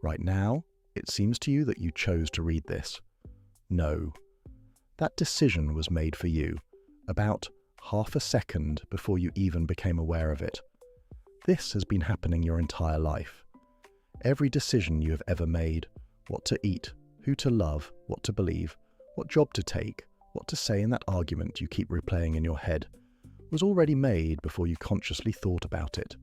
Right now, it seems to you that you chose to read this. No. That decision was made for you, about half a second before you even became aware of it. This has been happening your entire life. Every decision you have ever made, what to eat, who to love, what to believe, what job to take, what to say in that argument you keep replaying in your head, was already made before you consciously thought about it.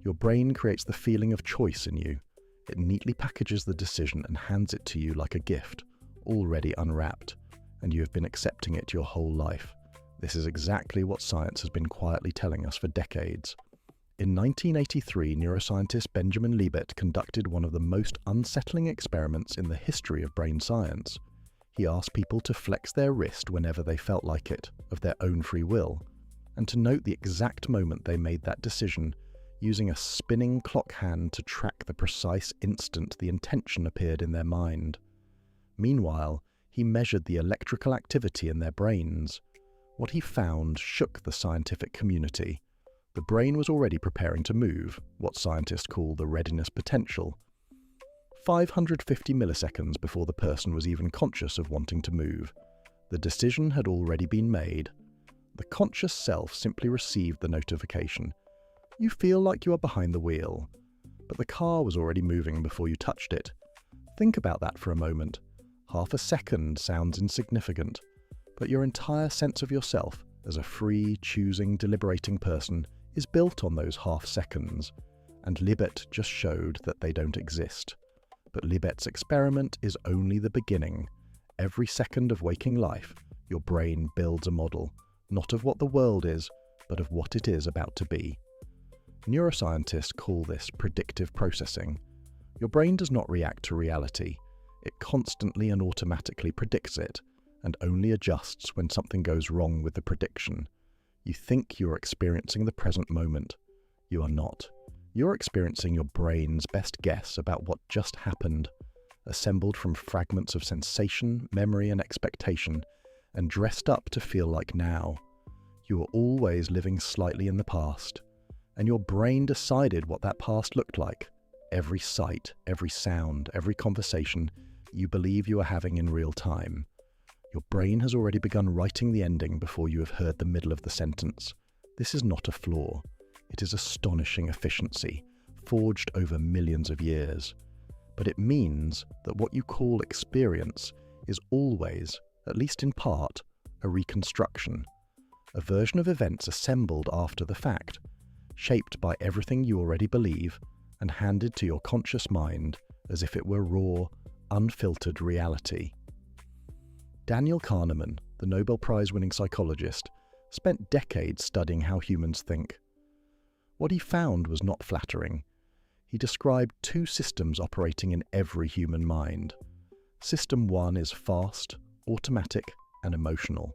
Your brain creates the feeling of choice in you. It neatly packages the decision and hands it to you like a gift, already unwrapped, and you have been accepting it your whole life. This is exactly what science has been quietly telling us for decades. In 1983, neuroscientist Benjamin Libet conducted one of the most unsettling experiments in the history of brain science. He asked people to flex their wrist whenever they felt like it, of their own free will, and to note the exact moment they made that decision, using a spinning clock hand to track the precise instant the intention appeared in their mind. Meanwhile, he measured the electrical activity in their brains. What he found shook the scientific community. The brain was already preparing to move, what scientists call the readiness potential, 550 milliseconds before the person was even conscious of wanting to move. The decision had already been made. The conscious self simply received the notification. You feel like you are behind the wheel, but the car was already moving before you touched it. Think about that for a moment. Half a second sounds insignificant, but your entire sense of yourself as a free, choosing, deliberating person is built on those half seconds, and Libet just showed that they don't exist. But Libet's experiment is only the beginning. Every second of waking life, your brain builds a model, not of what the world is, but of what it is about to be. Neuroscientists call this predictive processing. Your brain does not react to reality. It constantly and automatically predicts it, and only adjusts when something goes wrong with the prediction. You think you are experiencing the present moment. You are not. You're experiencing your brain's best guess about what just happened, assembled from fragments of sensation, memory, and expectation, and dressed up to feel like now. You are always living slightly in the past, and your brain decided what that past looked like. Every sight, every sound, every conversation you believe you are having in real time. Your brain has already begun writing the ending before you have heard the middle of the sentence. This is not a flaw. It is astonishing efficiency, forged over millions of years. But it means that what you call experience is always, at least in part, a reconstruction, a version of events assembled after the fact, shaped by everything you already believe and handed to your conscious mind as if it were raw, unfiltered reality. Daniel Kahneman, the Nobel Prize-winning psychologist, spent decades studying how humans think. What he found was not flattering. He described two systems operating in every human mind. System 1 is fast, automatic, and emotional.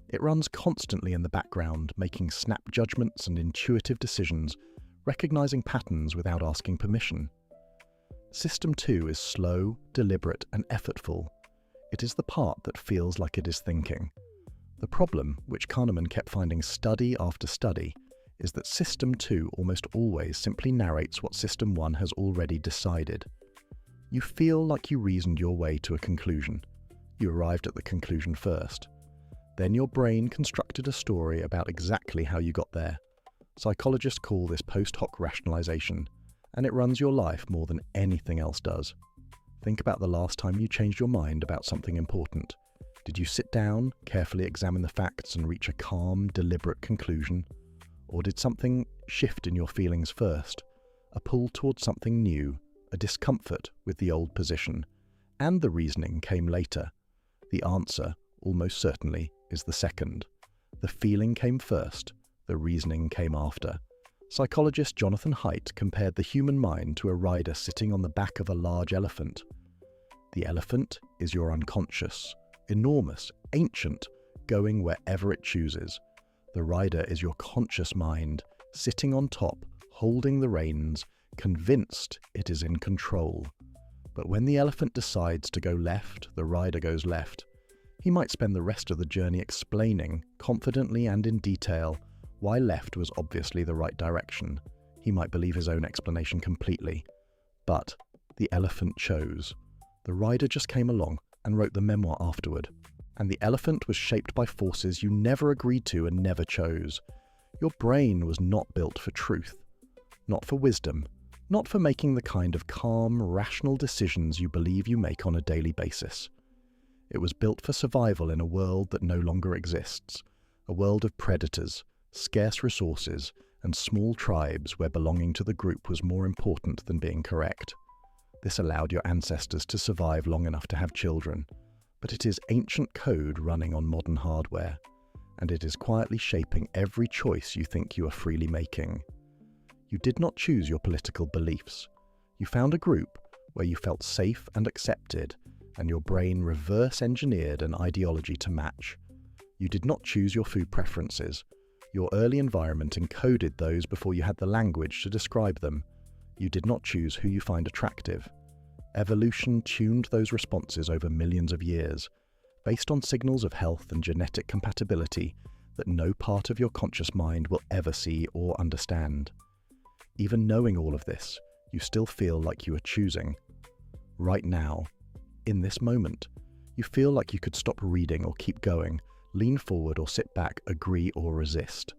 It runs constantly in the background, making snap judgments and intuitive decisions, recognizing patterns without asking permission. System 2 is slow, deliberate, and effortful. It is the part that feels like it is thinking. The problem, which Kahneman kept finding study after study, is that System 2 almost always simply narrates what System 1 has already decided. You feel like you reasoned your way to a conclusion. You arrived at the conclusion first. Then your brain constructed a story about exactly how you got there. Psychologists call this post hoc rationalization, and it runs your life more than anything else does. Think about the last time you changed your mind about something important. Did you sit down, carefully examine the facts, and reach a calm, deliberate conclusion? Or did something shift in your feelings first? A pull towards something new, a discomfort with the old position, and the reasoning came later. The answer, almost certainly, is the second. The feeling came first, the reasoning came after. Psychologist Jonathan Haidt compared the human mind to a rider sitting on the back of a large elephant. The elephant is your unconscious, enormous, ancient, going wherever it chooses. The rider is your conscious mind, sitting on top, holding the reins, convinced it is in control. But when the elephant decides to go left, the rider goes left. He might spend the rest of the journey explaining, confidently and in detail, why left was obviously the right direction. He might believe his own explanation completely. But the elephant chose. The rider just came along and wrote the memoir afterward. And the elephant was shaped by forces you never agreed to and never chose. Your brain was not built for truth, not for wisdom, not for making the kind of calm, rational decisions you believe you make on a daily basis. It was built for survival in a world that no longer exists, a world of predators, scarce resources, and small tribes where belonging to the group was more important than being correct. This allowed your ancestors to survive long enough to have children, but it is ancient code running on modern hardware, and it is quietly shaping every choice you think you are freely making. You did not choose your political beliefs. You found a group where you felt safe and accepted, and your brain reverse-engineered an ideology to match. You did not choose your food preferences. Your early environment encoded those before you had the language to describe them. You did not choose who you find attractive. Evolution tuned those responses over millions of years, based on signals of health and genetic compatibility that no part of your conscious mind will ever see or understand. Even knowing all of this, you still feel like you are choosing. Right now, in this moment, you feel like you could stop reading or keep going, lean forward or sit back, agree or resist.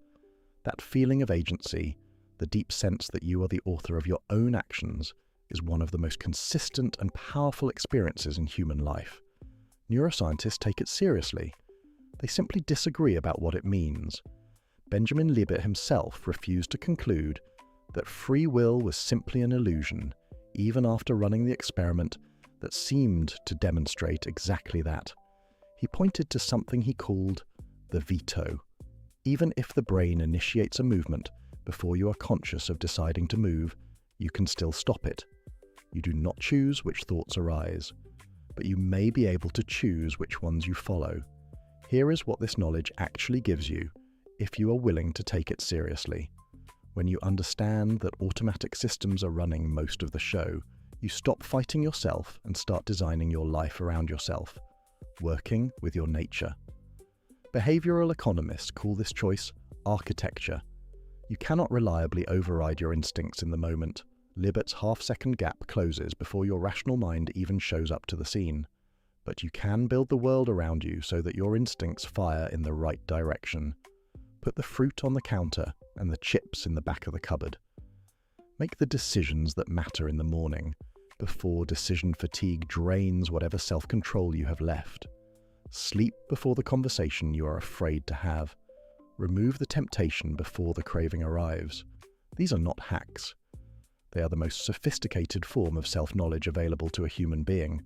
That feeling of agency, the deep sense that you are the author of your own actions, is one of the most consistent and powerful experiences in human life. Neuroscientists take it seriously. They simply disagree about what it means. Benjamin Libet himself refused to conclude that free will was simply an illusion, even after running the experiment that seemed to demonstrate exactly that. He pointed to something he called the veto. Even if the brain initiates a movement before you are conscious of deciding to move, you can still stop it. You do not choose which thoughts arise, but you may be able to choose which ones you follow. Here is what this knowledge actually gives you, if you are willing to take it seriously. When you understand that automatic systems are running most of the show, you stop fighting yourself and start designing your life around yourself, working with your nature. Behavioral economists call this choice architecture. You cannot reliably override your instincts in the moment. Libet's half-second gap closes before your rational mind even shows up to the scene. But you can build the world around you so that your instincts fire in the right direction. Put the fruit on the counter and the chips in the back of the cupboard. Make the decisions that matter in the morning, before decision fatigue drains whatever self-control you have left. Sleep before the conversation you are afraid to have. Remove the temptation before the craving arrives. These are not hacks. They are the most sophisticated form of self-knowledge available to a human being.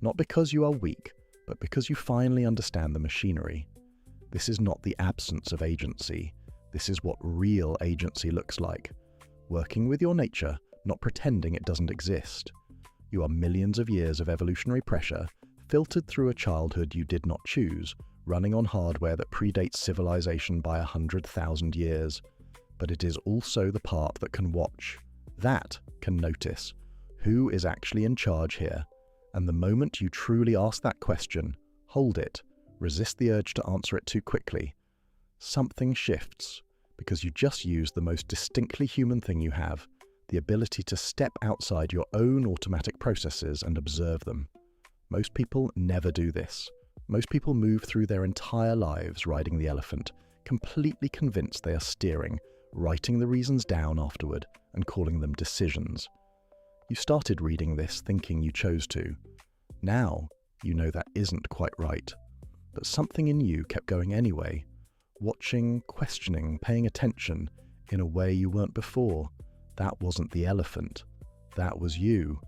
Not because you are weak, but because you finally understand the machinery. This is not the absence of agency. This is what real agency looks like. Working with your nature, not pretending it doesn't exist. You are millions of years of evolutionary pressure, filtered through a childhood you did not choose, running on hardware that predates civilization by 100,000 years. But it is also the part that can watch, that can notice. Who is actually in charge here? And the moment you truly ask that question, hold it, resist the urge to answer it too quickly. Something shifts, because you just used the most distinctly human thing you have, the ability to step outside your own automatic processes and observe them. Most people never do this. Most people move through their entire lives riding the elephant, completely convinced they are steering, writing the reasons down afterward and calling them decisions. You started reading this thinking you chose to. Now, you know that isn't quite right. But something in you kept going anyway, watching, questioning, paying attention in a way you weren't before. That wasn't the elephant. That was you.